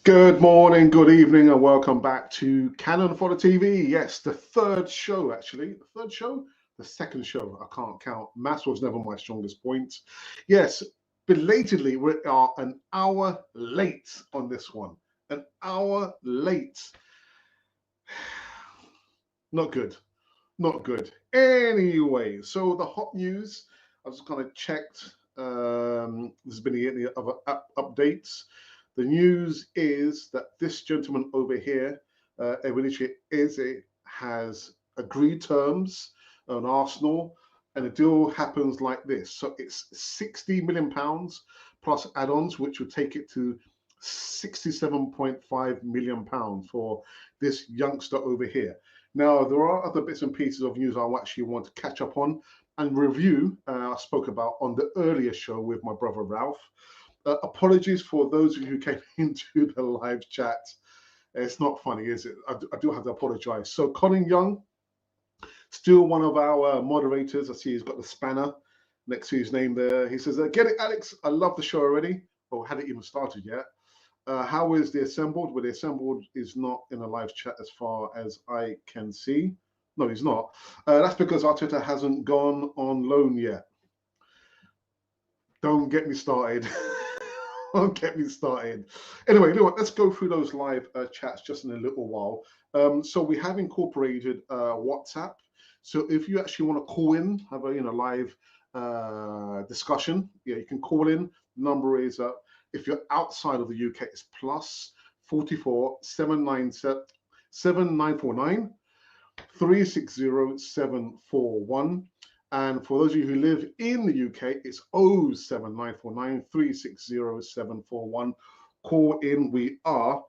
Good morning, good evening, and welcome back to Cannon for the TV. Yes, the third show, actually. The third show? The second show. I can't count. Maths was never my strongest point. Yes, belatedly, we are an hour late on this one. An hour late. Not good. Not good. Anyway, so the hot news, I just kind of checked. There's been any other updates. The news is that this gentleman over here, Eberechi Eze, has agreed terms on Arsenal, and the deal happens like this. So it's £60 million plus add-ons, which would take it to £67.5 million for this youngster over here. Now, there are other bits and pieces of news I actually want to catch up on and review. I spoke about on the earlier show with my brother Ralph. Apologies for those of you who came into the live chat. It's not funny, is it? I do have to apologize. So Colin Young, still one of our moderators. I see he's got the spanner next to his name there. He says, get it, Alex. I love the show already. Oh, hadn't even started yet. How is the assembled? Well, the assembled is not in a live chat as far as I can see. No, he's not. That's because Arteta hasn't gone on loan yet. Don't get me started. Don't get me started. Anyway, let's go through those live chats just in a little while. So we have incorporated WhatsApp. So if you actually want to call in, have a live discussion, you can call in. The number is if you're outside of the UK, it's plus 44 797 7949 360 741. And for those of you who live in the UK, it's 07949 360 741. Call in. We are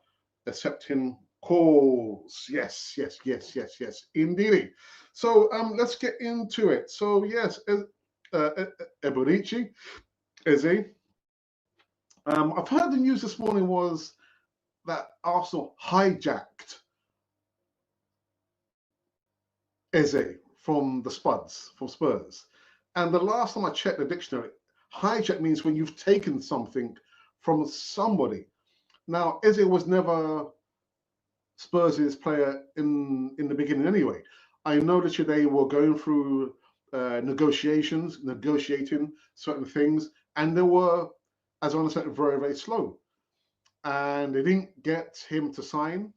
accepting calls. Yes, indeed. So let's get into it. So yes, Eberechi Eze. I've heard the news this morning was that Arsenal hijacked Eze from the Spurs. And the last time I checked the dictionary, hijack means when you've taken something from somebody. Now, Eze was never Spurs' player in the beginning anyway. I know that they were going through negotiating certain things, and they were, as I understand, very, very slow. And they didn't get him to sign.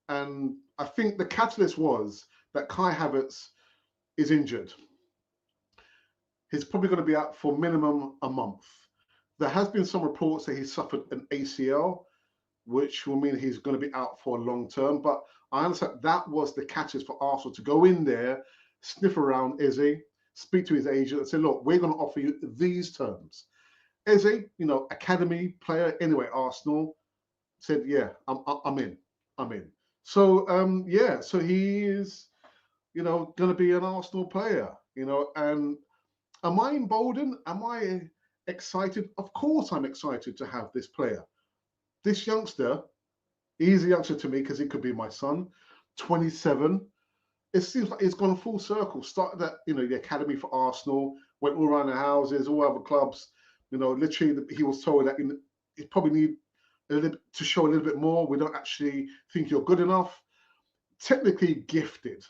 And I think the catalyst was that Kai Havertz is injured. He's probably going to be out for minimum a month. There has been some reports that he suffered an ACL, which will mean he's going to be out for a long term. But I understand that was the catalyst for Arsenal to go in there, sniff around Eze, speak to his agent and say, look, we're going to offer you these terms. Eze, academy player, anyway, Arsenal said, yeah, I'm in. So, so he is going to be an Arsenal player, and am I emboldened? Am I excited? Of course I'm excited to have this player. This youngster, he's a youngster to me because he could be my son, 27. It seems like he's gone full circle. Started at, the academy for Arsenal, went all around the houses, all other clubs. Literally he was told that he probably need to show a little bit more. We don't actually think you're good enough. Technically gifted.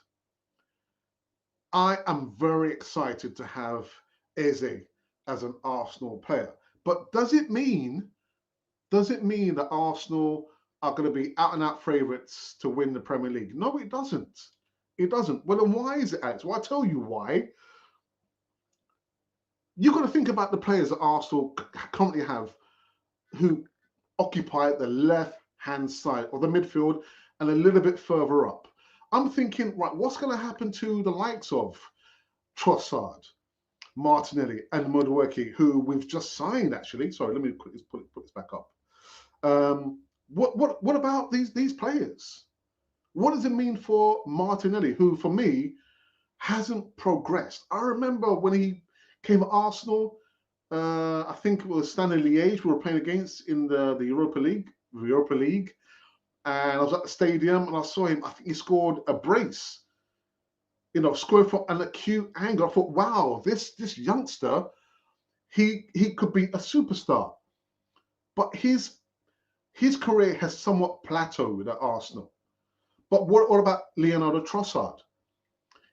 I am very excited to have Eze as an Arsenal player. But does it mean that Arsenal are going to be out-and-out favourites to win the Premier League? No, it doesn't. It doesn't. Well, then why is it, Alex? Well, I'll tell you why. You've got to think about the players that Arsenal currently have who occupy the left-hand side of the midfield and a little bit further up. I'm thinking, right, what's going to happen to the likes of Trossard, Martinelli, and McGoldrick, who we've just signed, actually? Sorry, let me put this back up. What about these players? What does it mean for Martinelli, who, for me, hasn't progressed? I remember when he came to Arsenal, I think it was Standard Liège we were playing against in the Europa League. And I was at the stadium and I saw him. I think he scored a brace, scored from an acute angle. I thought, wow, this youngster, he could be a superstar. But his his career has somewhat plateaued at Arsenal. But what about Leonardo Trossard?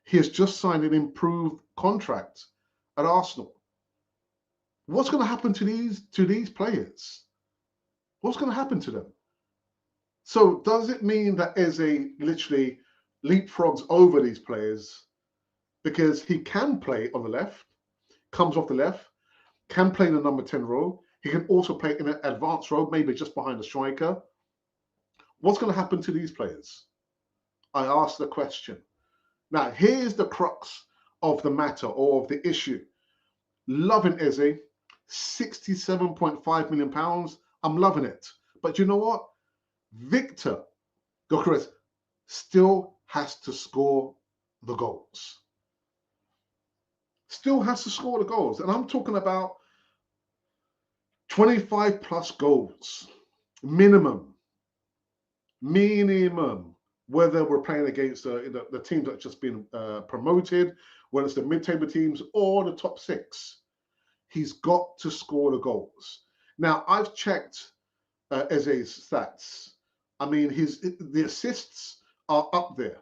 He has just signed an improved contract at Arsenal. What's going to happen to these players? What's going to happen to them? So does it mean that Eze literally leapfrogs over these players because he can play on the left, comes off the left, can play in the number 10 role. He can also play in an advanced role, maybe just behind the striker. What's going to happen to these players? I ask the question. Now, here's the crux of the matter or of the issue. Loving Eze, £67.5 million. I'm loving it. But you know what? Victor Gyökeres still has to score the goals. Still has to score the goals. And I'm talking about 25 plus goals. Minimum. Whether we're playing against the teams that have just been promoted, whether it's the mid-table teams or the top 6. He's got to score the goals. Now, I've checked Eze's stats. I mean, the assists are up there.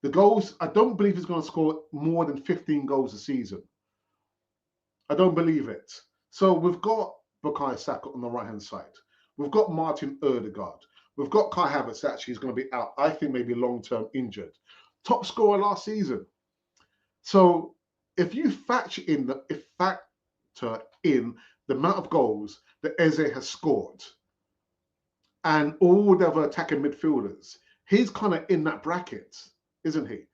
The goals, I don't believe he's going to score more than 15 goals a season. I don't believe it. So we've got Bukayo Saka on the right-hand side. We've got Martin Ødegaard. We've got Kai Havertz actually is going to be out. I think maybe long-term injured. Top scorer last season. So if you factor in the amount of goals that Eze has scored and all the other attacking midfielders, he's kind of in that bracket, isn't he?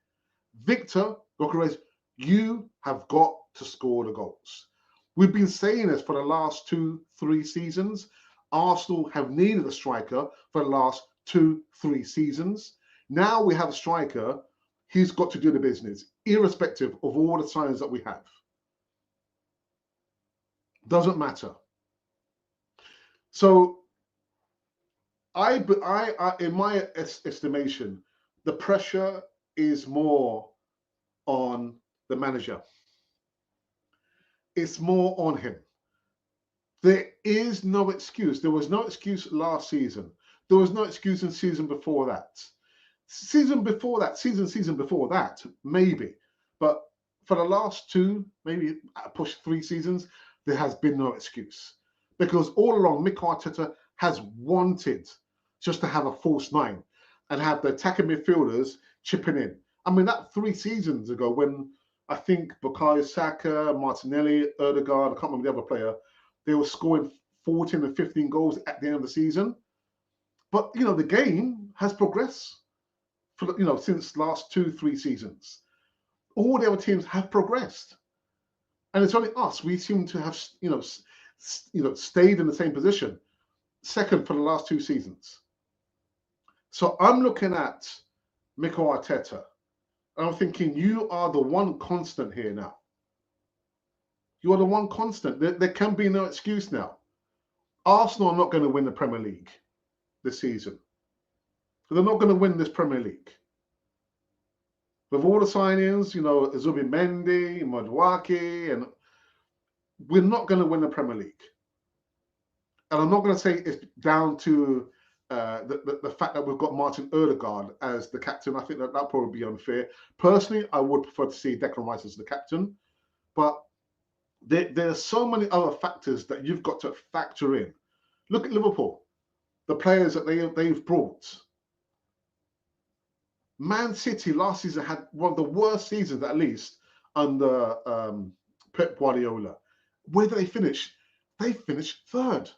Victor Gyökeres, you have got to score the goals. We've been saying this for the last 2-3 seasons. Arsenal have needed a striker for the last 2-3 seasons. Now we have a striker. He's got to do the business, irrespective of all the signs that we have. Doesn't matter. So, in my estimation, the pressure is more on the manager. It's more on him. There is no excuse. There was no excuse last season. There was no excuse in season before that. Season before that, maybe. But for the last 2, maybe push 3 seasons, there has been no excuse. Because all along, Mikel Arteta has wanted just to have a false 9 and have the attacking midfielders chipping in. I mean, that 3 seasons ago when I think Bukayo Saka, Martinelli, Ødegaard, I can't remember the other player, they were scoring 14 and 15 goals at the end of the season. But, the game has progressed for, since last 2-3 seasons. All the other teams have progressed. And it's only us. We seem to have, stayed in the same position. Second for the last 2 seasons. So I'm looking at Mikel Arteta. And I'm thinking, you are the one constant here now. You are the one constant. There can be no excuse now. Arsenal are not going to win the Premier League this season. They're not going to win this Premier League. With all the signings, Zubimendi, Madueke, and we're not going to win the Premier League. And I'm not going to say it's down to the fact that we've got Martin Ødegaard as the captain. I think that probably be unfair. Personally, I would prefer to see Declan Rice as the captain. But there are so many other factors that you've got to factor in. Look at Liverpool, the players that they've brought. Man City last season had one of the worst seasons, at least, under Pep Guardiola. Where did they finish? They finished 3rd.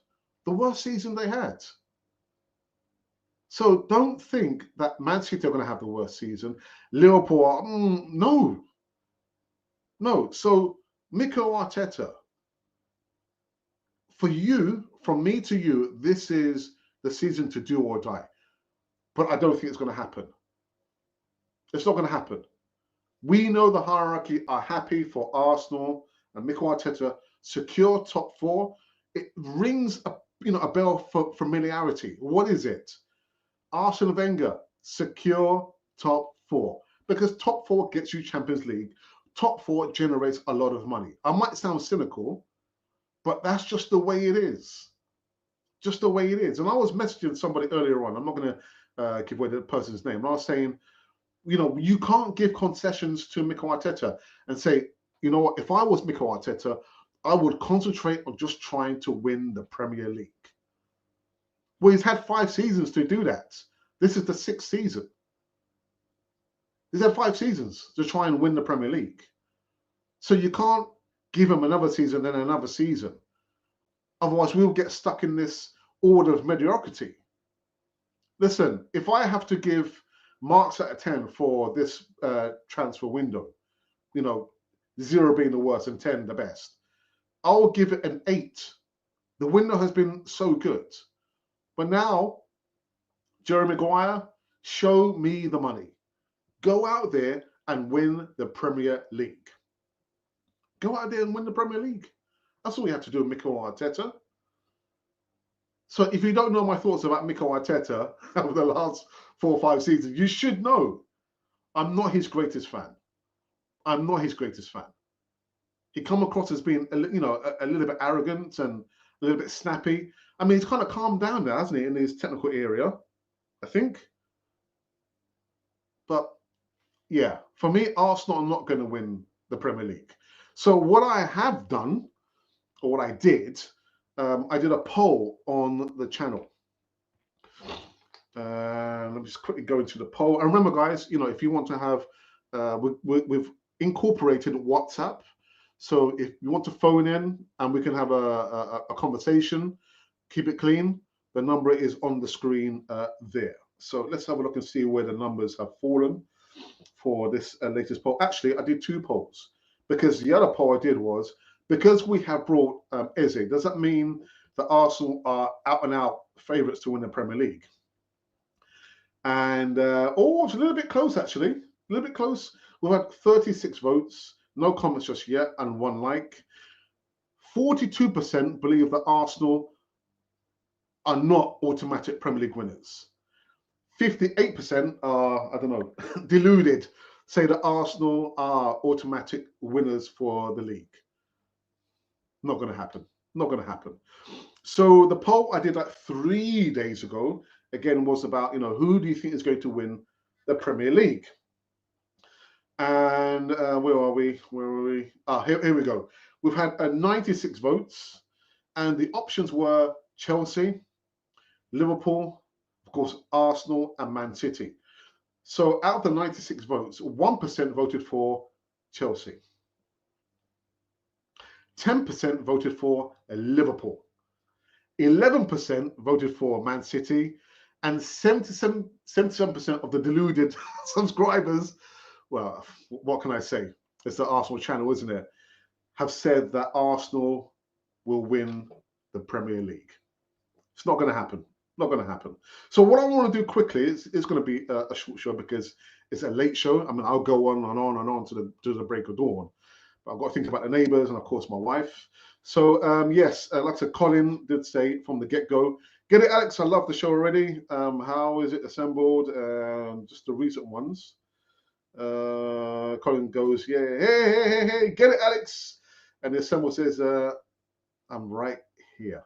The worst season they had. So don't think that Man City are going to have the worst season. Liverpool are, no. No. So Mikel Arteta, for you, from me to you, this is the season to do or die. But I don't think it's going to happen. It's not going to happen. We know the hierarchy are happy for Arsenal and Mikel Arteta secure top 4. It rings a bell for familiarity. What is it? Arsene Wenger, secure top 4. Because top 4 gets you Champions League. Top 4 generates a lot of money. I might sound cynical, but that's just the way it is. just the way it is. And I was messaging somebody earlier on. I'm not going to give away the person's name. And I was saying, you know, you can't give concessions to Mikel Arteta and say, you know what, if I was Mikel Arteta, I would concentrate on just trying to win the Premier League. Well, he's had 5 seasons to do that. This is the 6th season. He's had 5 seasons to try and win the Premier League. So you can't give him another season and another season. Otherwise, we'll get stuck in this order of mediocrity. Listen, if I have to give marks out of 10 for this transfer window, you know, 0 being the worst and 10 the best, I'll give it an 8. The window has been so good. But now, Jerry Maguire, show me the money. Go out there and win the Premier League. Go out there and win the Premier League. That's all we have to do with Mikel Arteta. So if you don't know my thoughts about Mikel Arteta over the last 4 or 5 seasons, you should know I'm not his greatest fan. I'm not his greatest fan. He come across as being, you know, a little bit arrogant and a little bit snappy. I mean, he's kind of calmed down now, hasn't he, in his technical area, I think. But yeah, for me, Arsenal are not going to win the Premier League. So what I have done, or what I did a poll on the channel. Let me just quickly go into the poll. And remember, guys, you know, if you want to have, we've incorporated WhatsApp. So if you want to phone in and we can have a conversation, keep it clean, the number is on the screen there. So let's have a look and see where the numbers have fallen for this latest poll. Actually, I did 2 polls, because the other poll I did was, because we have brought Eze, does that mean that Arsenal are out and out favourites to win the Premier League? And oh, it's a little bit close, actually. A little bit close. We've had 36 votes, no comments just yet, and 1 like. 42% believe that Arsenal are not automatic Premier League winners. 58% are, I don't know, deluded, say that Arsenal are automatic winners for the league. Not going to happen. Not going to happen. So the poll I did like 3 days ago, again, was about, you know, who do you think is going to win the Premier League? And where are we? Where are we? Ah, here we go. We've had 96 votes, and the options were Chelsea, Liverpool, of course, Arsenal, and Man City. So out of the 96 votes, 1% voted for Chelsea. 10% voted for Liverpool. 11% voted for Man City, and 77% of the deluded subscribers, well, what can I say? It's the Arsenal channel, isn't it? Have said that Arsenal will win the Premier League. It's not going to happen. Not going to happen. So what I want to do quickly is going to be a short show, because it's a late show. I mean, I'll go on and on and on to the break of dawn. But I've got to think about the neighbours and, of course, my wife. So, yes, like I said, Colin did say from the get-go, get it, Alex? I love the show already. How is it assembled? Just the recent ones. Colin goes, yeah, hey, get it, Alex? And the assemble says, I'm right here.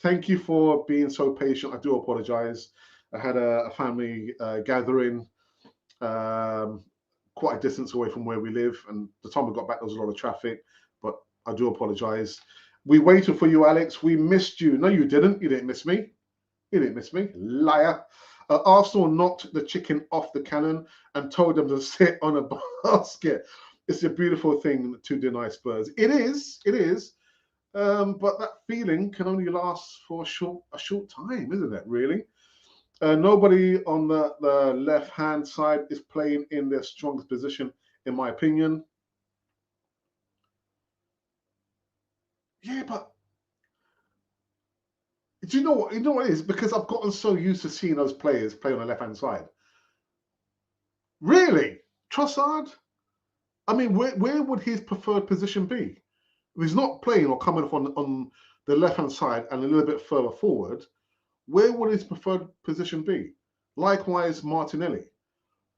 Thank you for being so patient. I do apologize. I had a family gathering quite a distance away from where we live, and the time we got back, there was a lot of traffic, but I do apologize. We waited for you, Alex. We missed you. No, you didn't. You didn't miss me. You didn't miss me. Liar. Arsenal knocked the chicken off the cannon and told them to sit on a basket. It's a beautiful thing to deny Spurs. It is. It is. But that feeling can only last for a short time, isn't it, really? Nobody on the left-hand side is playing in their strongest position, in my opinion. Yeah, but do you know what? You know what it is? Because I've gotten so used to seeing those players play on the left-hand side. Really? Trossard? I mean, where would his preferred position be? If he's not playing or coming off on the left-hand side and a little bit further forward, where would his preferred position be? Likewise, Martinelli.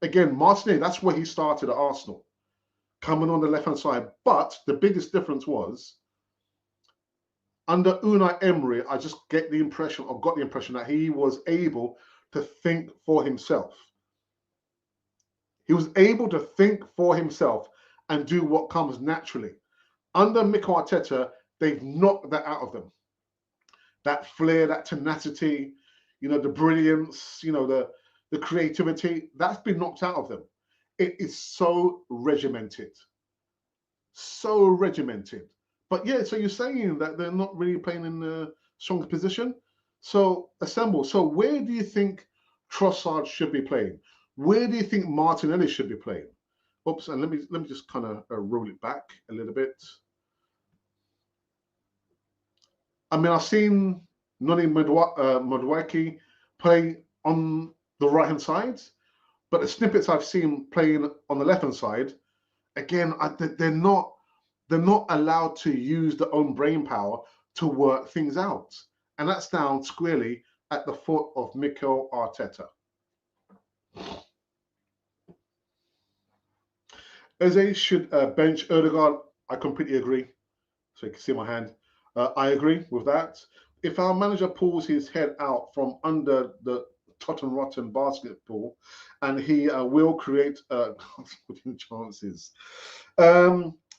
Again, Martinelli, that's where he started at Arsenal, coming on the left-hand side. But the biggest difference was Under Unai Emery, I just get the impression, or got the impression, that he was able to think for himself. He was able to think for himself and do what comes naturally. Under Mikel Arteta, they've knocked that out of them. That flair, that tenacity, the brilliance, the creativity, that's been knocked out of them. It is so regimented. So regimented. But yeah, so you're saying that they're not really playing in the strongest position. So assemble. So where do you think Trossard should be playing? Where do you think Martinelli should be playing? Oops, and let me just kind of roll it back a little bit. I mean, I've seen Nani Madueke play on the right hand side, but the snippets I've seen playing on the left hand side, again, they're not allowed to use their own brain power to work things out, and that's down squarely at the foot of Mikel Arteta. Eze should bench Ødegaard. I completely agree. So you can see my hand. I agree with that. If our manager pulls his head out from under the Tottenham Rotten basketball, and he will create chances.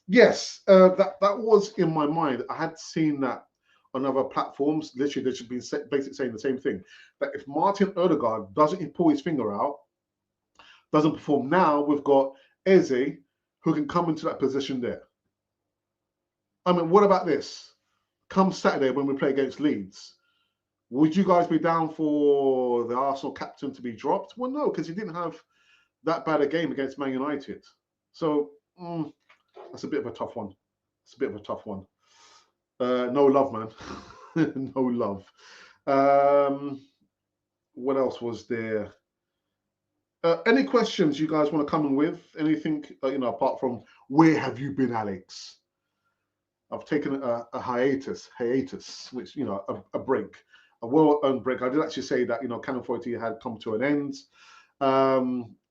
Yes, that was in my mind. I had seen that on other platforms. Literally, they should be basically saying the same thing. That if Martin Ødegaard doesn't pull his finger out, doesn't perform now, we've got Eze who can come into that position there. I mean, what about this? Come Saturday when we play against Leeds, would you guys be down for the Arsenal captain to be dropped? Well, no, because he didn't have that bad a game against Man United. So that's a bit of a tough one. It's a bit of a tough one. No love, man. No love. What else was there? Any questions you guys want to come in with? Anything, apart from where have you been, Alex? I've taken a hiatus, which, a break, a well-earned break. I did actually say that, Canon 40 had come to an end.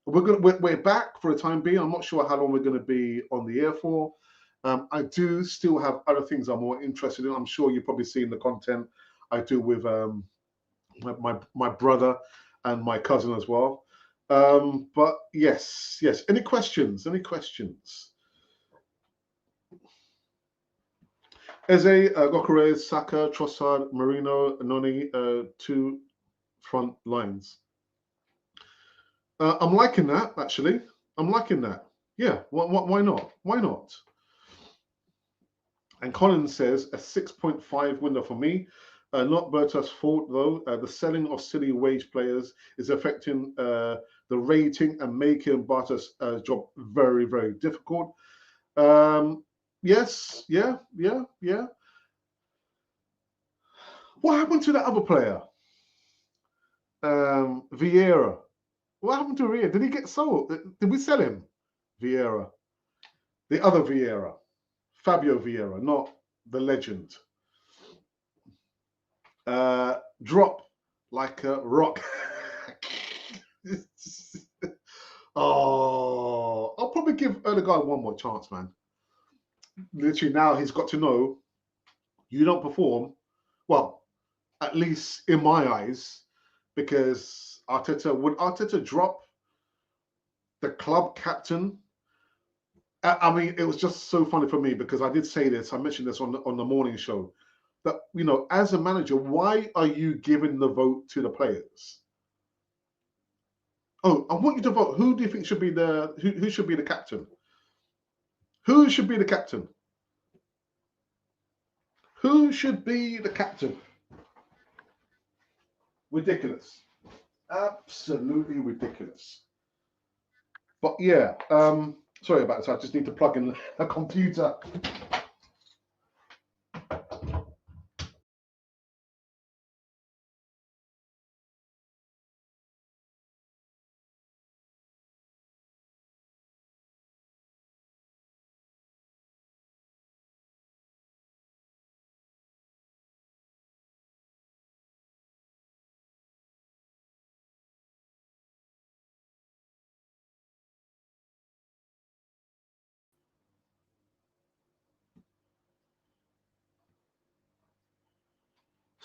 We're back for a time being. I'm not sure how long we're going to be on the air for. I do still have other things I'm more interested in. I'm sure you've probably seen the content I do with my brother and my cousin as well. But yes. Any questions? Eze, Gokares, Saka, Trossard, Marino, Nani, two front lines. I'm liking that, actually. I'm liking that. Yeah, why not? Why not? And Colin says a 6.5 window for me. Not Berta's fault, though. The selling of silly wage players is affecting the rating and making Berta's job very, very difficult. Yes, yeah. What happened to that other player? Vieira. What happened to Vieira? Did he get sold? Did we sell him? Vieira. The other Vieira. Fabio Vieira, not the legend. Drop like a rock. Oh, I'll probably give Ødegaard one more chance, man. Literally, now he's got to know you don't perform, well, at least in my eyes, because would Arteta drop the club captain? I mean, it was just so funny for me because I did say this, I mentioned this on the morning show, that, as a manager, why are you giving the vote to the players? Oh, I want you to vote. Who do you think should be who should be the captain? Who should be the captain? Who should be the captain? Ridiculous. Absolutely ridiculous. But yeah, sorry about this. I just need to plug in a computer.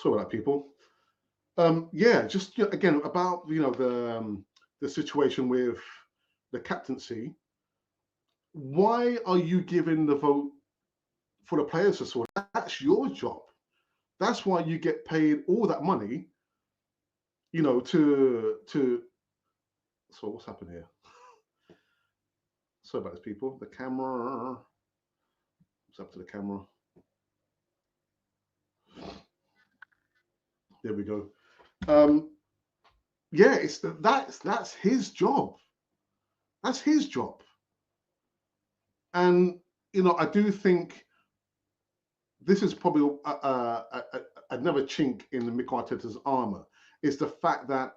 Sorry about that, people. Yeah, just again about the situation with the captaincy. Why are you giving the vote for the players to sort? That's your job. That's why you get paid all that money. To. So what's happened here? Sorry about this, people. The camera. What's up to the camera? There we go. Yeah, that's his job. That's his job. And I do think this is probably another chink in the Mikel Arteta's armor, is the fact that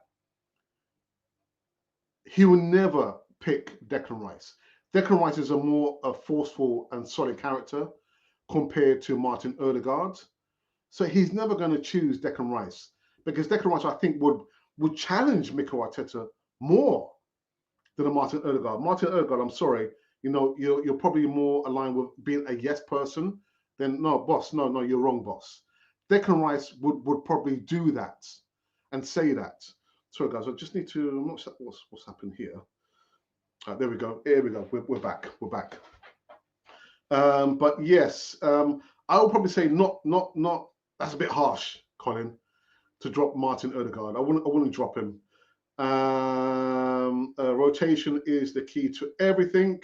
he will never pick Declan Rice. Declan Rice is a more forceful and solid character compared to Martin Odegaard. So he's never going to choose Declan Rice, because Declan Rice, I think, would challenge Mikel Arteta more than a Martin Odegaard. Martin Odegaard, I'm sorry, you're probably more aligned with being a yes person than no, boss. No, you're wrong, boss. Declan Rice would probably do that and say that. Sorry, guys, I just need to. I'm not sure what's happened here. There we go. Here we go. We're back. We're back. But yes, I would probably say not. That's a bit harsh, Colin, to drop Martin Odegaard. I wouldn't drop him. Rotation is the key to everything.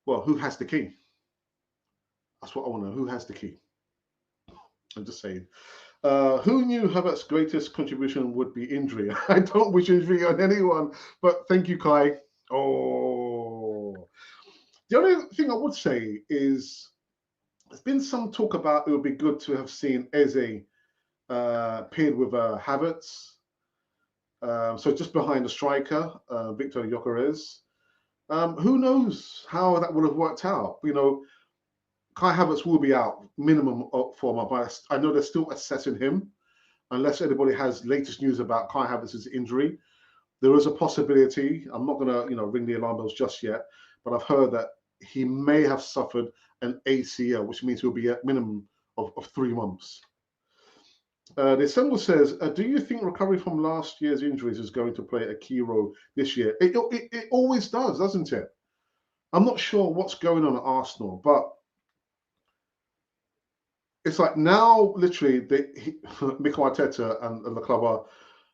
Well, who has the key? That's what I want to know. Who has the key? I'm just saying. Who knew Havertz's greatest contribution would be injury? I don't wish injury on anyone, but thank you, Kai. Oh. The only thing I would say is there's been some talk about it would be good to have seen Eze paired with Havertz. So just behind the striker, Victor Gyökeres. Who knows how that would have worked out? Kai Havertz will be out minimum for my bias. I know they're still assessing him, unless anybody has latest news about Kai Havertz's injury. There is a possibility. I'm not going to, ring the alarm bells just yet, but I've heard that he may have suffered an ACL, which means he'll be at minimum of 3 months. The assemble says, do you think recovery from last year's injuries is going to play a key role this year? It always does, doesn't it? I'm not sure what's going on at Arsenal, but it's like now, literally, Mikel Arteta and the club are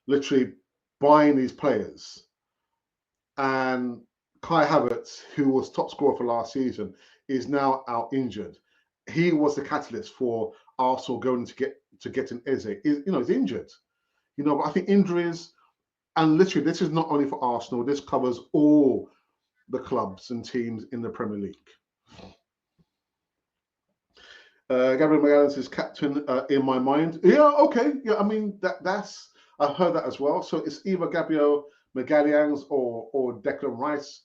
literally buying these players. And Kai Havertz, who was top scorer for last season, is now out injured. He was the catalyst for Arsenal going to get an Eze. He's injured. But I think injuries, and literally, this is not only for Arsenal. This covers all the clubs and teams in the Premier League. Gabriel Magalhaes is captain in my mind. Yeah, okay. Yeah, I mean that's I've heard that as well. So it's either Gabriel Magalhaes or Declan Rice.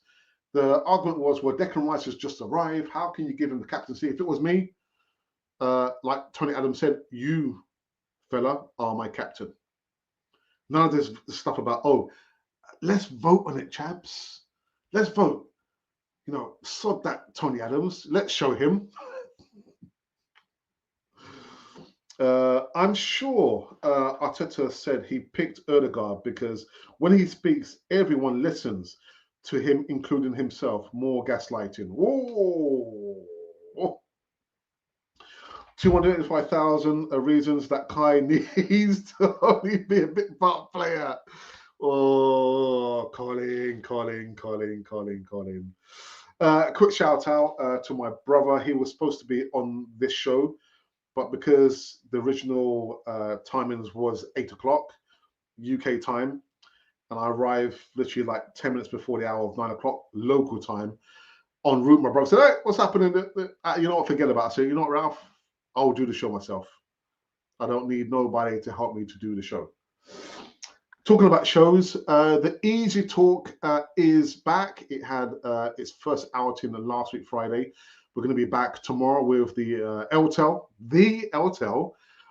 The argument was, well, Declan Rice has just arrived. How can you give him the captaincy? If it was me, like Tony Adams said, you fella are my captain. None of this stuff about, let's vote on it, chaps. Let's vote. Sod that Tony Adams. Let's show him. I'm sure Arteta said he picked Odegaard because when he speaks, everyone listens to him, including himself. More gaslighting. Whoa! 285,000 reasons that Kai needs to only be a bit part player. Oh, Colin. Quick shout out to my brother. He was supposed to be on this show, but because the original timings was 8 o'clock UK time, and I arrived literally like 10 minutes before the hour of 9 o'clock local time, en route, my brother said, hey, what's happening? You know what, forget about it. So, you know what, Ralph? I'll do the show myself. I don't need nobody to help me to do the show. Talking about shows, the Easy Talk is back. It had its first outing last week, Friday. We're going to be back tomorrow with the Eltel,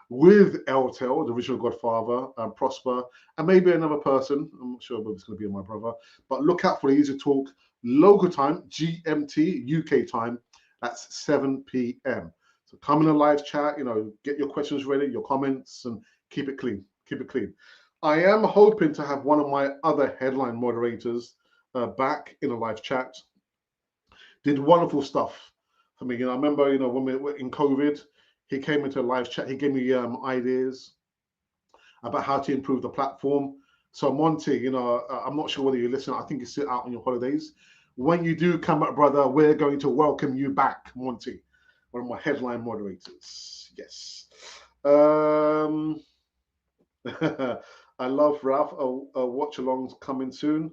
with Eltel, the original Godfather, Prosper, and maybe another person. I'm not sure whether it's going to be my brother, but look out for the Easy Talk local time, GMT, UK time. That's 7 p.m. So come in a live chat, get your questions ready, your comments, and keep it clean. Keep it clean. I am hoping to have one of my other headline moderators back in a live chat. Did wonderful stuff for me. I remember, when we were in COVID, he came into a live chat. He gave me ideas about how to improve the platform. So Monty, I'm not sure whether you listen. I think you sit out on your holidays. When you do come back, brother, we're going to welcome you back, Monty, one of my headline moderators. Yes. I love Ralph. Watch alongs coming soon.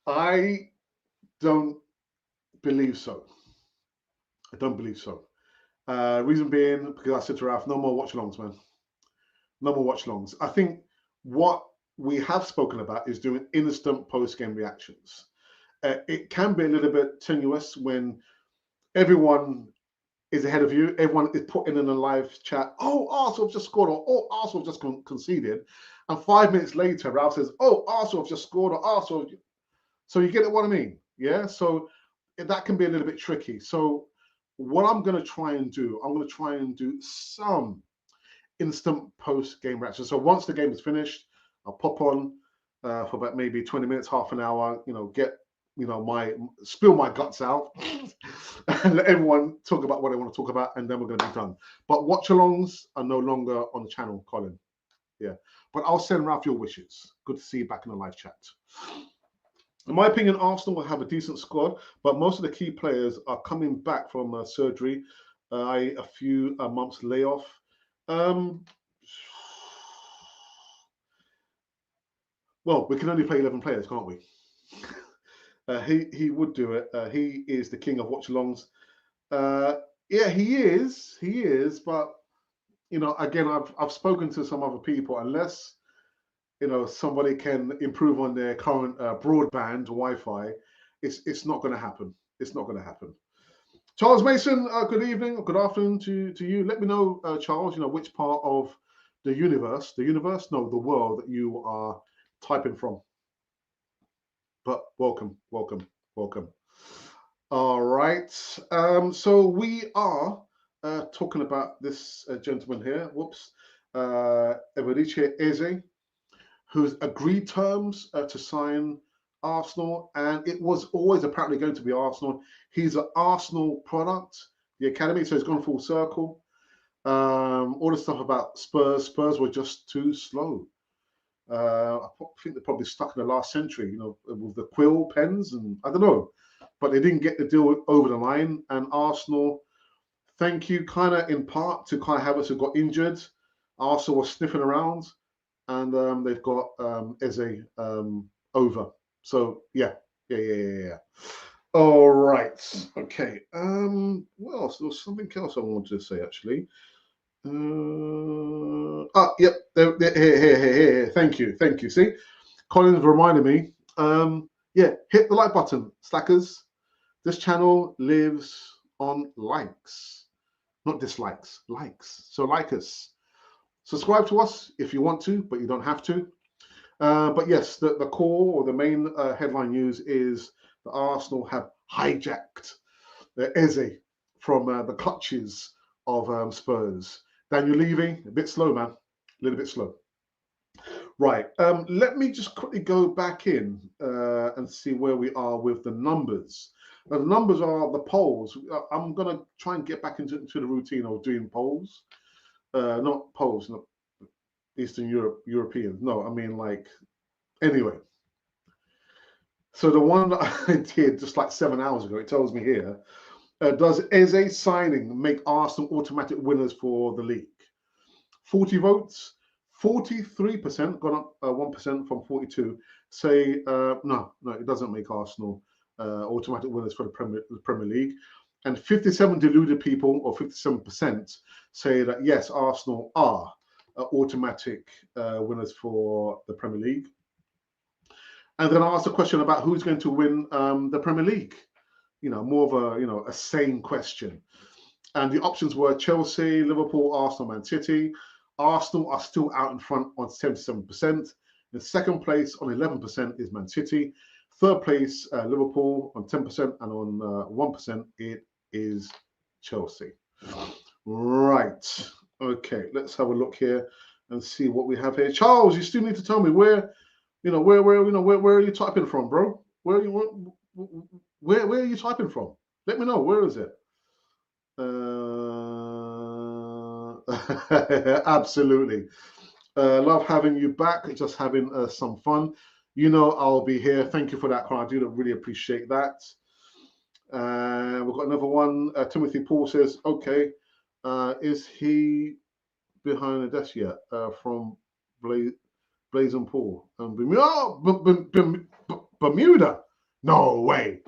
I don't believe so. I don't believe so. Reason being, because I said to Ralph, no more watch alongs, man. No more watch alongs. I think what we have spoken about is doing instant post-game reactions. It can be a little bit tenuous when everyone is ahead of you. Everyone is putting in a live chat, oh, Arsenal have just scored, or oh, Arsenal have just conceded. And 5 minutes later, Ralph says, oh, Arsenal have just scored, or Arsenal. So you get what I mean? Yeah. So that can be a little bit tricky. So what I'm going to try and do, some instant post-game reaction. So once the game is finished, I'll pop on for about maybe 20 minutes, half an hour, get, spill my guts out and let everyone talk about what they want to talk about, and then we're going to be done. But watch-alongs are no longer on the channel, Colin. Yeah. But I'll send Ralph your wishes. Good to see you back in the live chat. In my opinion, Arsenal will have a decent squad, but most of the key players are coming back from surgery, a few months layoff. Well, we can only play 11 players, can't we? He would do it. He is the king of watch-alongs. Yeah, he is. But again, I've spoken to some other people. Unless somebody can improve on their current broadband Wi-Fi, it's not going to happen. It's not going to happen. Charles Mason, good evening or good afternoon to you. Let me know, Charles, which part of the world that you are typing from. But welcome. All right. So we are talking about this gentleman here. Whoops. Eberechi Eze, who's agreed terms to sign Arsenal, and it was always apparently going to be Arsenal. He's an Arsenal product, the academy, so he's gone full circle. All the stuff about Spurs were just too slow. I think they're probably stuck in the last century, with the quill pens, and I don't know, but they didn't get the deal over the line. And Arsenal, thank you, kind of in part to Kai Havertz, who got injured. Arsenal was sniffing around, and they've got Eze over. So yeah. All right. Okay. What else? There was something else I wanted to say actually. Yep. Here. Thank you. See, Colin's reminded me. Yeah. Hit the like button, slackers. This channel lives on likes, not dislikes. Likes. So like us. Subscribe to us if you want to, but you don't have to. But yes, the core or the main headline news is that Arsenal have hijacked Eze from the clutches of Spurs. Daniel Levy, a bit slow, man. A little bit slow. Right. Let me just quickly go back in and see where we are with the numbers. Now, the numbers are the polls. I'm going to try and get back into the routine of doing polls. Not polls, not Eastern Europeans. No, I mean anyway. So the one that I did just like 7 hours ago, it tells me here, does Eze signing make Arsenal automatic winners for the league? 40 votes, 43%, gone up 1% from 42, say no, it doesn't make Arsenal automatic winners for the Premier League. And 57 deluded people, or 57%, say that yes, Arsenal are automatic winners for the Premier League. And then I asked a question about who's going to win the Premier League. More of a sane question. And the options were Chelsea, Liverpool, Arsenal, Man City. Arsenal are still out in front on 77%. In second place on 11% is Man City. Third place, Liverpool on 10%, and on 1%, it is Chelsea. Right. Okay, let's have a look here and see what we have here. Charles, you still need to tell me where are you typing from, bro? Where are you typing from? Let me know. Where is it? Absolutely. Love having you back. Just having some fun. You know I'll be here. Thank you for that, Con. I do really appreciate that. We've got another one. Timothy Paul says, okay, is he behind the desk yet? From Blazing Paul. Bermuda? No way.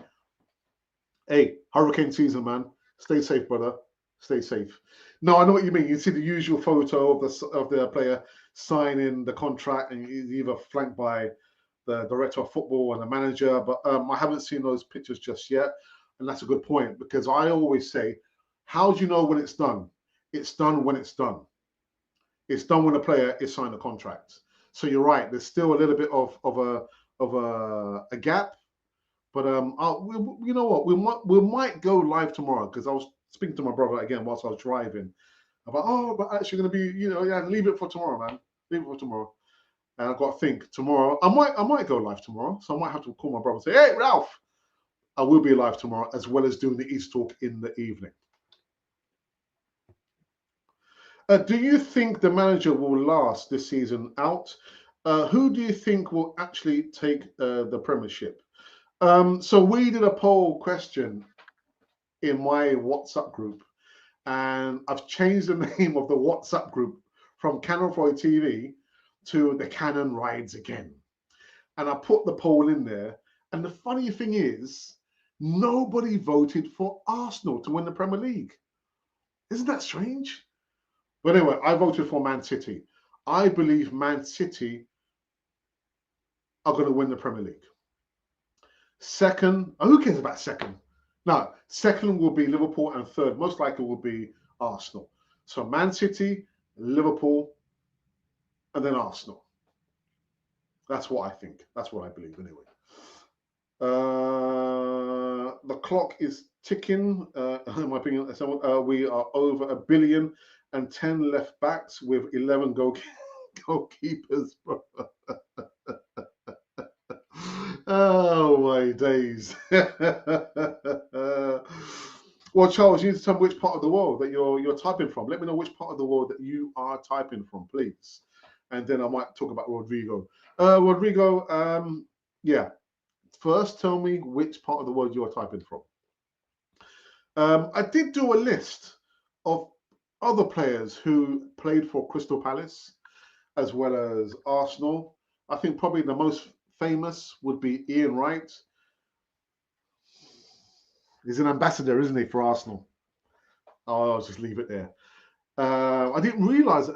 Hey, hurricane season, man. Stay safe, brother. Stay safe. No, I know what you mean. You see the usual photo of the player signing the contract, and he's either flanked by the director of football and the manager. But I haven't seen those pictures just yet, and that's a good point, because I always say, how do you know when it's done? It's done when it's done. It's done when the player is signed a contract. So you're right. There's still a little bit of a gap. But you know what? We might go live tomorrow, because I was speaking to my brother again whilst I was driving about, but actually going to be, yeah, leave it for tomorrow, man. Leave it for tomorrow. And I've got to think tomorrow. I might go live tomorrow, so I might have to call my brother and say, hey, Ralph, I will be live tomorrow, as well as doing the East Talk in the evening. Do you think the manager will last this season out? Who do you think will actually take the Premiership? So we did a poll question in my WhatsApp group, and I've changed the name of the WhatsApp group from Cannon Fry TV to the Cannon Rides Again. And I put the poll in there, and the funny thing is, nobody voted for Arsenal to win the Premier League. Isn't that strange? But anyway, I voted for Man City. I believe Man City are going to win the Premier League. Second, who cares about second? No, second will be Liverpool, and third, most likely, will be Arsenal. So Man City, Liverpool, and then Arsenal. That's what I think. That's what I believe, anyway. The clock is ticking, in my opinion. We are over 1 billion and 10 left backs with 11 goalkeepers. Oh my days. Well, Charles, you need to tell me which part of the world that you're typing from. Let me know which part of the world that you are typing from, please. And then I might talk about Rodrigo. Rodrigo, yeah. First, tell me which part of the world you are typing from. I did do a list of other players who played for Crystal Palace as well as Arsenal. I think probably the most famous would be Ian Wright. He's an ambassador, isn't he, for Arsenal? Oh, I'll just leave it there. I didn't realise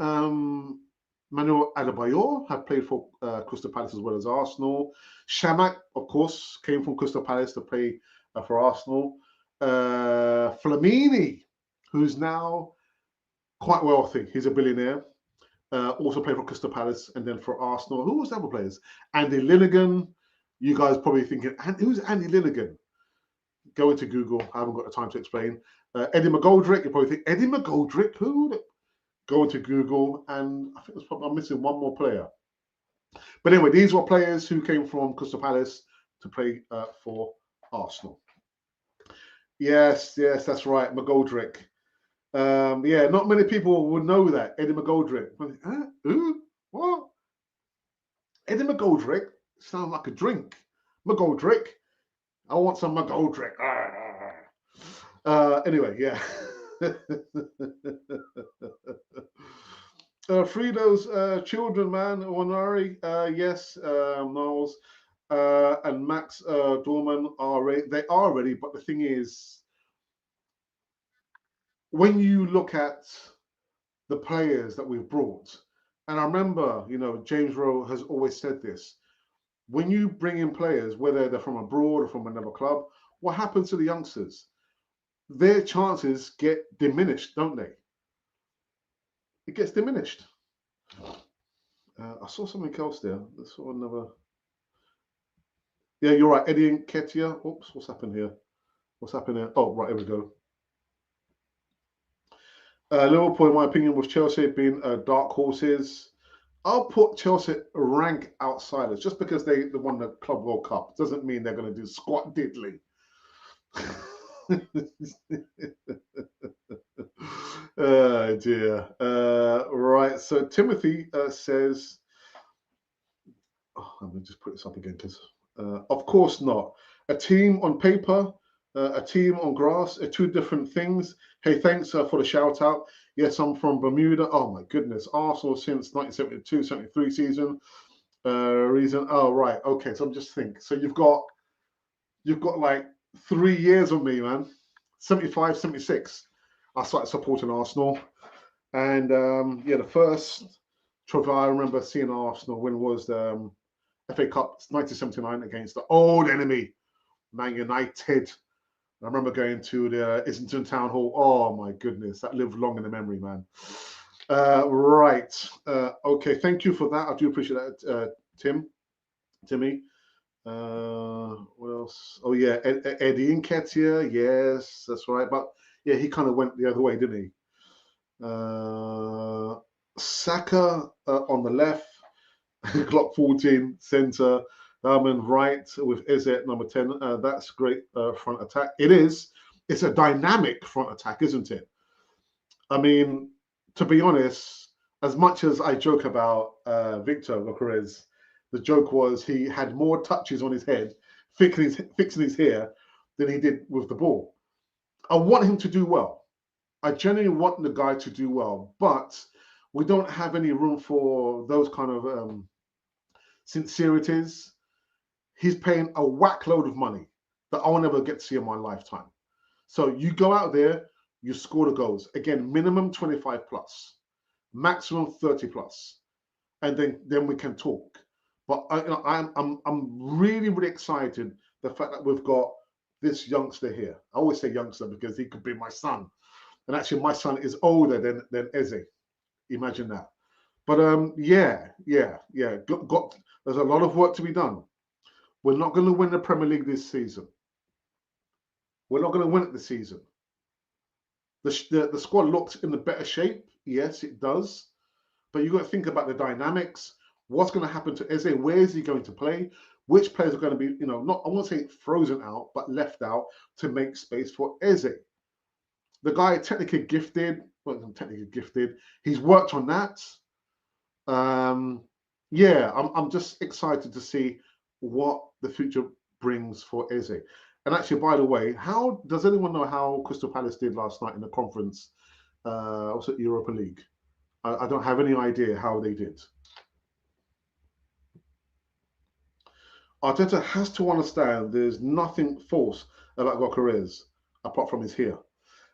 Manuel Adebayor had played for Crystal Palace as well as Arsenal. Shamak, of course, came from Crystal Palace to play for Arsenal. Flamini, who's now quite wealthy. He's a billionaire. Also played for Crystal Palace and then for Arsenal. Who was the other players? Andy Linnigan. You guys probably thinking, who's Andy Linnigan? Go into Google. I haven't got the time to explain. Eddie McGoldrick. You probably think, Eddie McGoldrick? Who? Go into Google, and I think I'm missing one more player. But anyway, these were players who came from Crystal Palace to play for Arsenal. Yes, that's right, McGoldrick. Yeah, not many people would know that, Eddie McGoldrick. Huh? Who? What? Eddie McGoldrick sounds like a drink. McGoldrick. I want some McGoldrick. Anyway, yeah. Frido's children, man, Wanari, yes, Knowles, and Max Dorman are ready. They are ready, but the thing is, when you look at the players that we've brought, and I remember, James Rowe has always said this, when you bring in players, whether they're from abroad or from another club, what happens to the youngsters? Their chances get diminished, don't they? It gets diminished. I saw something else there. I saw another. Yeah, you're right. Eddie Nketiah. Oops, what's happened here? What's happened here? Oh, right, here we go. Liverpool, in my opinion, with Chelsea being dark horses, I'll put Chelsea rank outsiders just because they won the Club World Cup. Doesn't mean they're going to do squat diddly. Oh dear. Right. So Timothy says, oh, I'm going to just put this up again because, of course not. A team on paper, a team on grass are two different things. Hey, thanks for the shout out. Yes, I'm from Bermuda. Oh my goodness. Arsenal since 1972-73 season. Reason. Oh, right. Okay. So I'm just thinking. So you've got like 3 years of me, man. 75, 76. I started supporting Arsenal. And yeah, the first trophy I remember seeing Arsenal win was the FA Cup 1979 against the old enemy, Man United. I remember going to the Islington Town Hall. Oh my goodness, that lived long in the memory, man. Right. Okay, thank you for that. I do appreciate that, Timmy. What else? Oh yeah, Eddie Nketiah. Yes, that's right. But yeah, he kind of went the other way, didn't he? Saka on the left, Glock 14 centre, Diamond right with Eze at number 10. That's great front attack. It is. It's a dynamic front attack, isn't it? I mean, to be honest, as much as I joke about Victor Gyokeres, the joke was he had more touches on his head, fixing his hair, than he did with the ball. I want him to do well. I genuinely want the guy to do well, but we don't have any room for those kind of sincerities. He's paying a whack load of money that I'll never get to see in my lifetime. So you go out there, you score the goals. Again, minimum 25 plus, maximum 30 plus, and then we can talk. But I'm really excited the fact that we've got this youngster here. I always say youngster because he could be my son. And actually, my son is older than Eze. Imagine that. But yeah. There's a lot of work to be done. We're not going to win the Premier League this season. We're not going to win it this season. The squad looks in the better shape. Yes, it does. But you've got to think about the dynamics. What's going to happen to Eze? Where is he going to play? Which players are going to be, not, I won't say frozen out, but left out to make space for Eze? The guy technically gifted, he's worked on that. Yeah, I'm just excited to see what the future brings for Eze. And actually, by the way, how does anyone know how Crystal Palace did last night in the conference? Also Europa League. I don't have any idea how they did. Arteta has to understand there's nothing false about Gyokeres apart from his hair.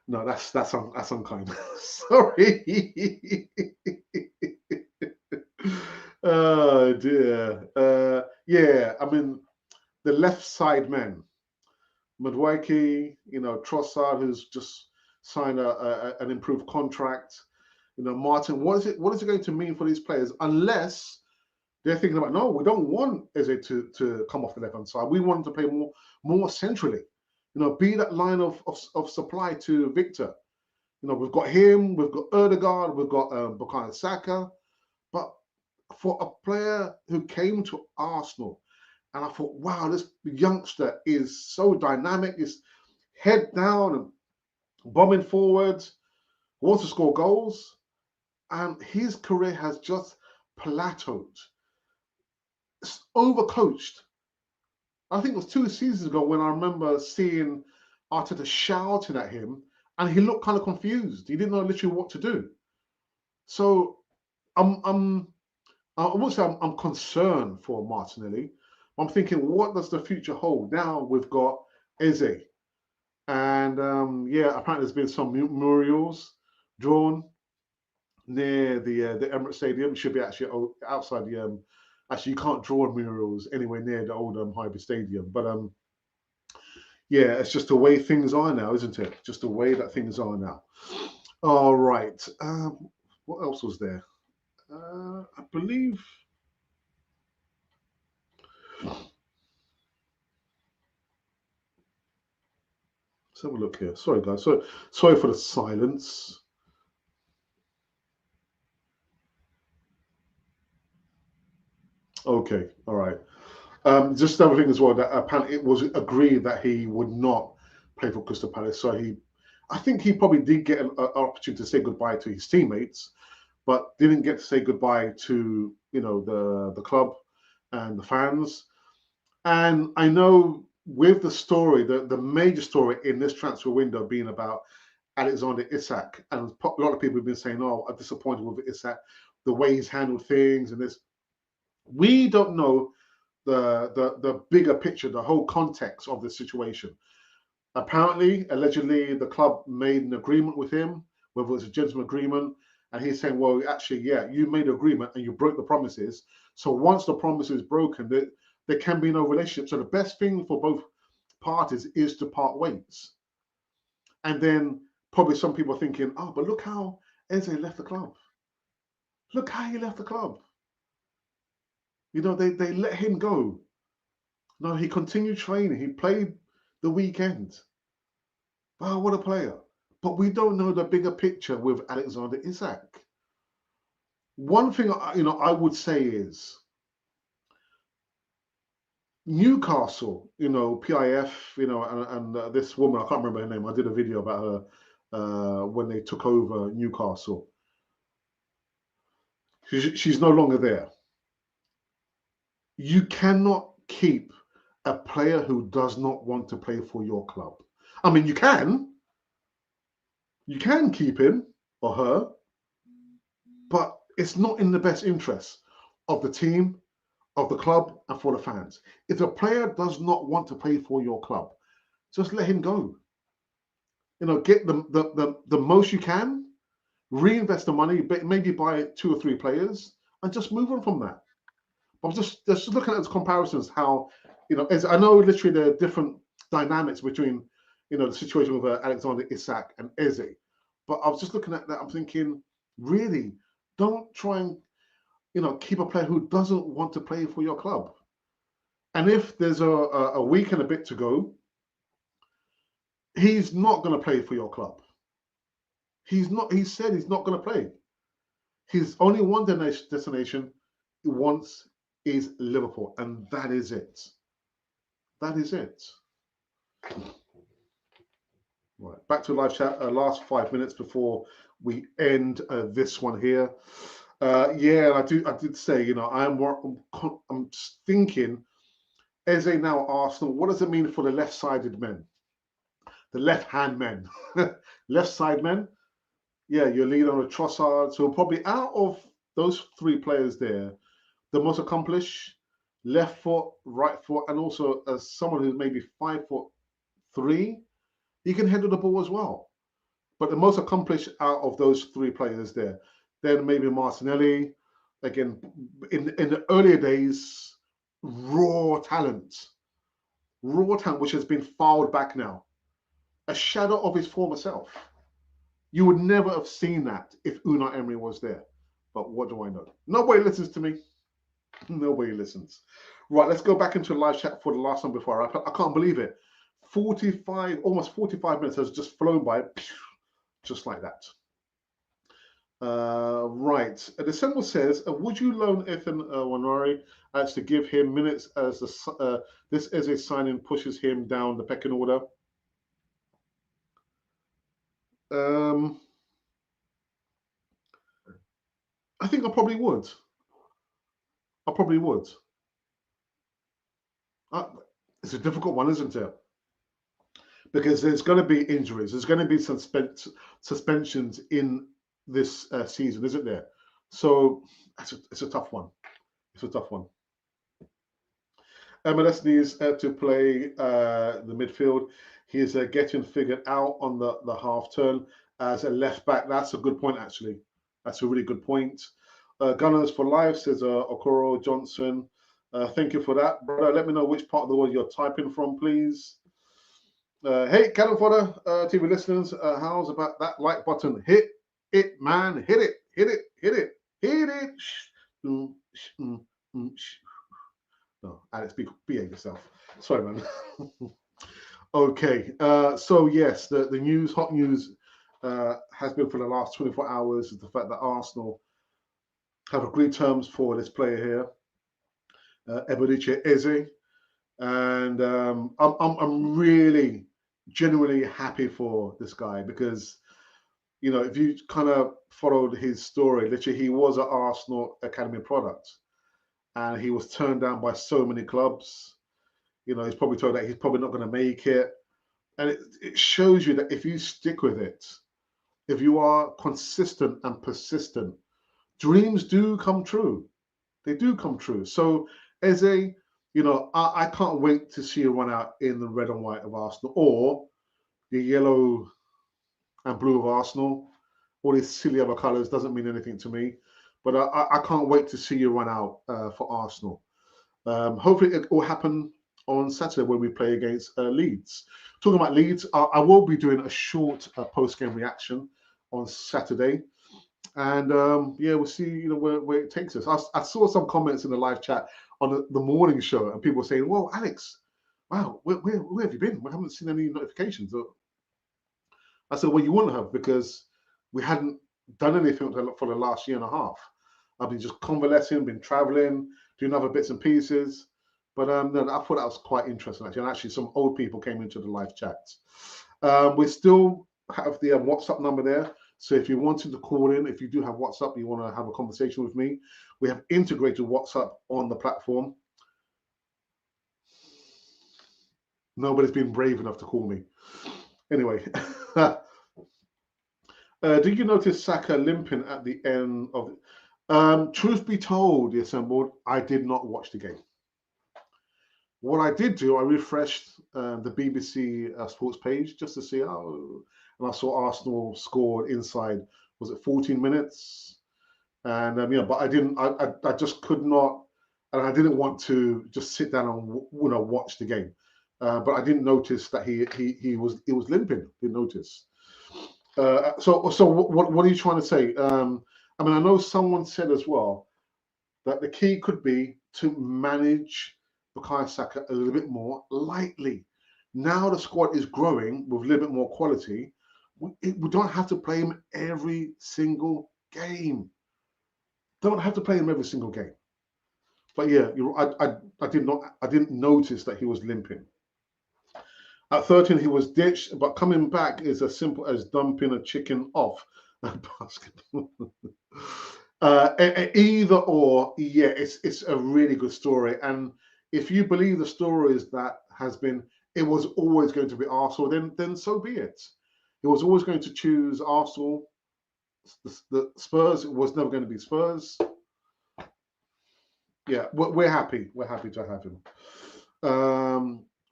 No, that's unkind. Sorry. Oh dear. Yeah, I mean the left side man, McGoldrick, Trossard, who's just signed an improved contract. Martin. What is it going to mean for these players? Unless they're thinking about, no, we don't want Eze to come off the left hand side. We want him to play more centrally. Be that line of supply to Victor. We've got him, we've got Ødegaard, we've got Bukayo Saka. But for a player who came to Arsenal, and I thought, wow, this youngster is so dynamic, is head down and bombing forwards, wants to score goals, and his career has just plateaued. It's overcoached. I think it was 2 seasons ago when I remember seeing Arteta shouting at him, and he looked kind of confused. He didn't know literally what to do. So I won't say I'm concerned for Martinelli. I'm thinking, what does the future hold? Now we've got Eze, and yeah, apparently there's been some murals drawn near the Emirates Stadium. It should be actually outside the. Actually, you can't draw murals anywhere near the old Highbury Stadium, but yeah, it's just the way things are now, isn't it? Just the way that things are now. All right. What else was there? I believe. Let's have a look here. Sorry, guys. Sorry for the silence. Okay, all right. Just another thing as well, that apparently it was agreed that he would not play for Crystal Palace. So I think he probably did get an opportunity to say goodbye to his teammates, but didn't get to say goodbye to the club and the fans. And I know with the story, the major story in this transfer window being about Alexander Isak, and a lot of people have been saying, "Oh, I'm disappointed with Isak, the way he's handled things," and this. We don't know the bigger picture, the whole context of the situation. Apparently, allegedly, the club made an agreement with him, whether it's a gentleman agreement, and he's saying, "Well, actually, yeah, you made an agreement and you broke the promises. So once the promise is broken, there can be no relationship. So the best thing for both parties is to part ways." And then probably some people are thinking, "Oh, but look how Eze left the club. Look how he left the club. They let him go. No, he continued training. He played the weekend. Wow, what a player." But we don't know the bigger picture with Alexander Isak. One thing I would say is Newcastle, PIF, and this woman, I can't remember her name. I did a video about her when they took over Newcastle. She's no longer there. You cannot keep a player who does not want to play for your club. I mean, you can keep him or her, but it's not in the best interest of the team, of the club, and for the fans. If a player does not want to play for your club, just let him go. Get the most you can, reinvest the money, maybe buy 2 or 3 players, and just move on from that. I'm just looking at the comparisons. How as I know literally there are different dynamics between the situation with Alexander Isak and Eze, but I was just looking at that. I'm thinking, really, don't try and keep a player who doesn't want to play for your club. And if there's a week and a bit to go, he's not going to play for your club. He's not. He said he's not going to play. His only one destination he wants is Liverpool, and that is it. That is it. Right, back to live chat. Last 5 minutes before we end this one here. Yeah, I did say, I'm thinking, Eze now Arsenal. What does it mean for the left-sided men, the left-hand men, left side men? Yeah, you're leading on a Trossard. So probably out of those 3 players there, the most accomplished, left foot, right foot, and also as someone who's maybe 5'3", he can handle the ball as well. But the most accomplished out of those 3 players there, then maybe Martinelli. Again, in the earlier days, raw talent, which has been filed back now, a shadow of his former self. You would never have seen that if Unai Emery was there. But what do I know? Nobody listens to me. Nobody listens. Right, let's go back into live chat for the last one before I wrap up. I can't believe it. Almost 45 minutes has just flown by, just like that. Right. The symbol says, would you loan Ethan Wanari as to give him minutes as this as a signing pushes him down the pecking order? I think I probably would. It's a difficult one, isn't it? Because there's going to be injuries. There's going to be suspensions in this season, isn't there? So it's a tough one. It's a tough one. MLS needs to play the midfield. He is getting figured out on the half turn as a left back. That's a good point, actually. That's a really good point. Gunners for Life says Okoro Johnson. Thank you for that, brother. Let me know which part of the world you're typing from, please. Hey, Cannon Fodder TV listeners, how's about that like button? Hit it, man. Hit it. Hit it. Hit it. Hit it. No, Alex, behave yourself. Sorry, man. Okay. So yes, the news, hot news, has been for the last 24 hours is the fact that Arsenal have agreed terms for this player here, Eberechi Eze, and I'm really genuinely happy for this guy because if you kind of followed his story, literally he was an Arsenal academy product, and he was turned down by so many clubs. He's probably told that he's probably not going to make it, and it shows you that if you stick with it, if you are consistent and persistent, dreams do come true. They do come true. So, Eze, I can't wait to see you run out in the red and white of Arsenal or the yellow and blue of Arsenal. All these silly other colours doesn't mean anything to me. But I can't wait to see you run out for Arsenal. Hopefully, it will happen on Saturday when we play against Leeds. Talking about Leeds, I will be doing a short post-game reaction on Saturday. And we'll see where it takes us. I saw some comments in the live chat on the morning show, and people saying, "Well, Alex, wow, where have you been? We haven't seen any notifications." I said, "Well, you wouldn't have because we hadn't done anything for the last year and a half. I've been just convalescing, been traveling, doing other bits and pieces." But no, I thought that was quite interesting actually. And actually, some old people came into the live chat. We still have the WhatsApp number there. So if you wanted to call in, if you do have WhatsApp, you want to have a conversation with me, we have integrated WhatsApp on the platform. Nobody's been brave enough to call me. Anyway, did you notice Saka limping at the end of? Truth be told, the assembled, I did not watch the game. What I did do, I refreshed the BBC Sports page just to see how, and I saw Arsenal scored inside, was it 14 minutes? And but I didn't, I just could not, and I didn't want to just sit down and watch the game. But I didn't notice that he was limping. Didn't notice. So what are you trying to say? I know someone said as well that the key could be to manage Bukayo Saka a little bit more lightly. Now the squad is growing with a little bit more quality. We don't have to play him every single game. Don't have to play him every single game. But yeah, I didn't notice that he was limping. At 13, he was ditched, but coming back is as simple as dumping a chicken off a basketball. Either or, yeah, it's a really good story. And if you believe the stories that has been, it was always going to be Arsenal, then so be it. He was always going to choose Arsenal. The Spurs, it was never going to be Spurs. Yeah, we're happy. We're happy to have him.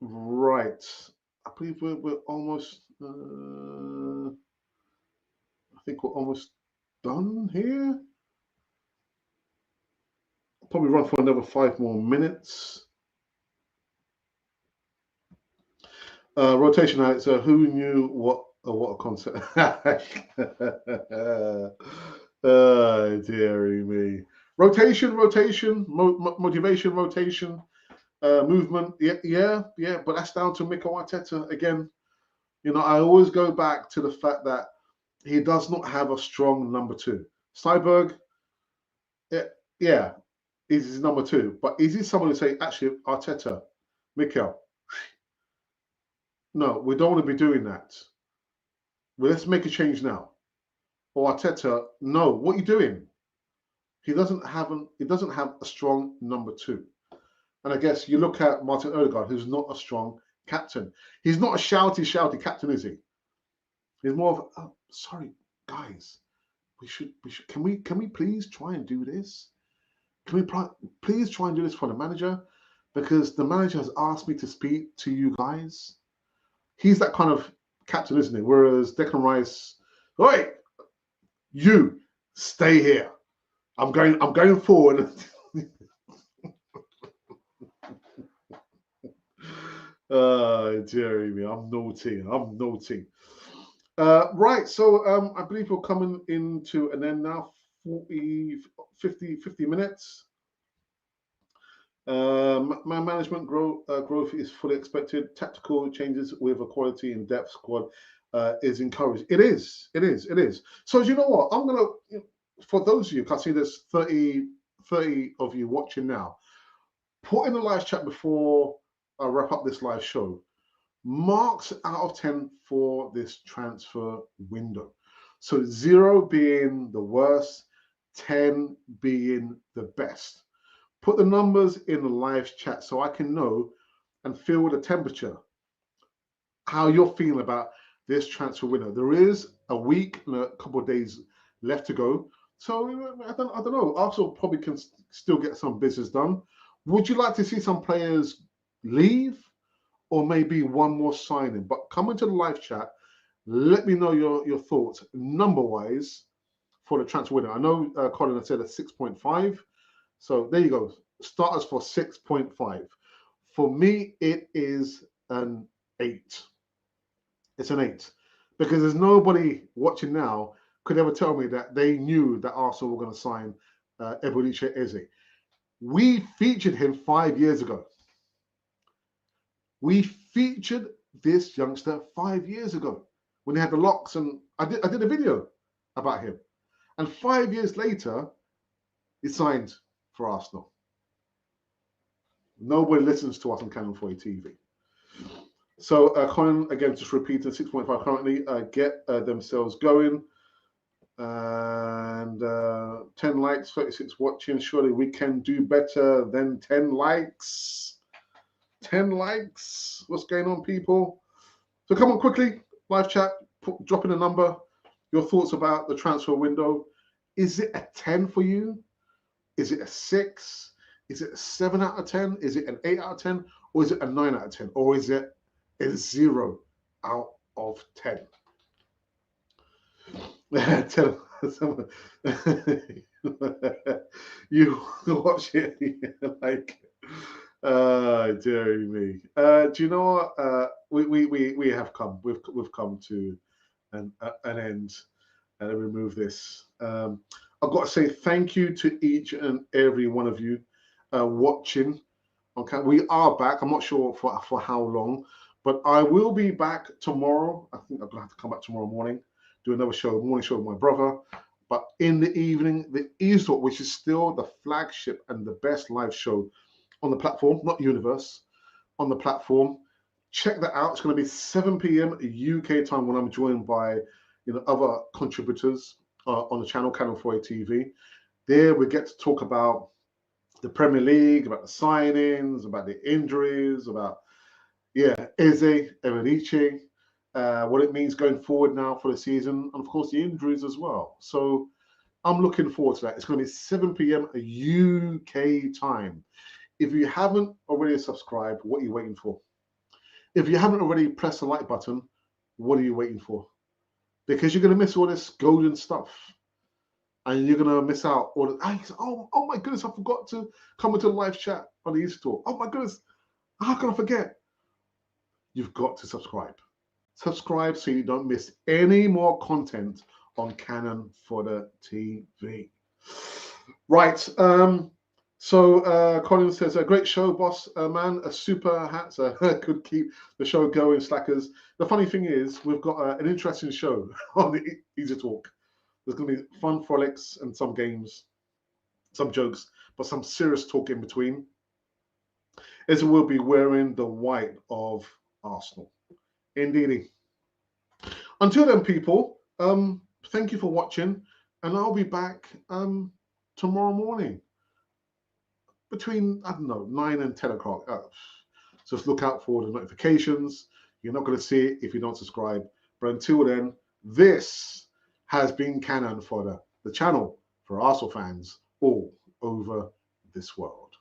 Right. I believe we're almost. I think we're almost done here. I'll probably run for another 5 more minutes. Rotation Alex, who knew what a concept? Oh, dearie me. Rotation, motivation, rotation, movement. Yeah. But that's down to Mikel Arteta again. I always go back to the fact that he does not have a strong number 2. Steinberg, yeah, is his number 2. But is he someone who say, actually, Arteta, Mikel, no, we don't want to be doing that. Well, let's make a change now. Or Arteta, no, what are you doing? He doesn't have a strong number 2. And I guess you look at Martin Odegaard, who's not a strong captain. He's not a shouty captain, is he? He's more of, oh, sorry, guys, we should. Can we please try and do this? Can we please try and do this for the manager? Because the manager has asked me to speak to you guys. He's that kind of captain, isn't he? Whereas Declan Rice, oi, you stay here. I'm going forward. Oh, dearie me, I'm naughty. Right, so I believe we're coming into an end now, 50 minutes. Man management growth is fully expected. Tactical changes with a quality in depth squad is encouraged. It is. It is. It is. So you know what? I'm gonna, for those of you, because I see there's 30 of you watching now. Put in the live chat before I wrap up this live show. Marks out of 10 for this transfer window. So 0 being the worst, 10 being the best. Put the numbers in the live chat so I can know and feel the temperature, how you're feeling about this transfer window. There is a week and a couple of days left to go. So I don't know. Arsenal probably can still get some business done. Would you like to see some players leave or maybe one more signing? But come into the live chat. Let me know your thoughts number-wise for the transfer window. I know Colin had said a 6.5. So there you go. Starters for 6.5. For me, it is an 8. It's an 8. Because there's nobody watching now could ever tell me that they knew that Arsenal were going to sign Eberechi Eze. We featured him 5 years ago. We featured this youngster 5 years ago when he had the locks, and I did a video about him. And 5 years later, he signed for Arsenal. Nobody listens to us on Canon 40 TV. So Colin, again, just repeating, 6.5 currently, get themselves going. And 10 likes, 36 watching. Surely we can do better than 10 likes. 10 likes. What's going on, people? So come on quickly, live chat, drop in a number. Your thoughts about the transfer window. Is it a 10 for you? Is it a 6? Is it a 7 out of 10? Is it an 8 out of 10? Or is it a 9 out of 10? Or is it a 0 out of 10? Tell someone you watch it like, dear me. Do you know what? We have come. We've come to an end, and I remove this. I've got to say thank you to each and every one of you watching. Okay, we are back. I'm not sure for how long, but I will be back tomorrow. I think I'm gonna have to come back tomorrow morning, do another morning show with my brother. But in the evening, the Eze Talk, which is still the flagship and the best live show on the platform, not Universe, on the platform. Check that out. It's going to be 7 p.m. UK time when I'm joined by other contributors on the channel, Canon 40 TV. There we get to talk about the Premier League, about the signings, about the injuries, about Eze Eberechi, what it means going forward now for the season, and of course the injuries as well. So I'm looking forward to that. It's going to be 7 p.m. UK time. If you haven't already subscribed, what are you waiting for? If you haven't already pressed the like button, what are you waiting for? Because you're going to miss all this golden stuff. And you're going to miss out all the... Oh my goodness, I forgot to come into the live chat on the Eze Talk. Oh my goodness, how can I forget? You've got to subscribe. Subscribe so you don't miss any more content on Canon Fodder TV. Right. So Colin says, a great show, boss, man. A super hat. Could keep the show going, slackers. The funny thing is, we've got an interesting show on the Eze Talk. There's going to be fun frolics and some games, some jokes, but some serious talk in between. Eze will be wearing the white of Arsenal. Indeedy. Until then, people, thank you for watching, and I'll be back tomorrow morning between, I don't know, 9 and 10 o'clock. Just look out for the notifications. You're not going to see it if you don't subscribe. But until then, this has been Canon Fodder, the channel for Arsenal fans all over this world.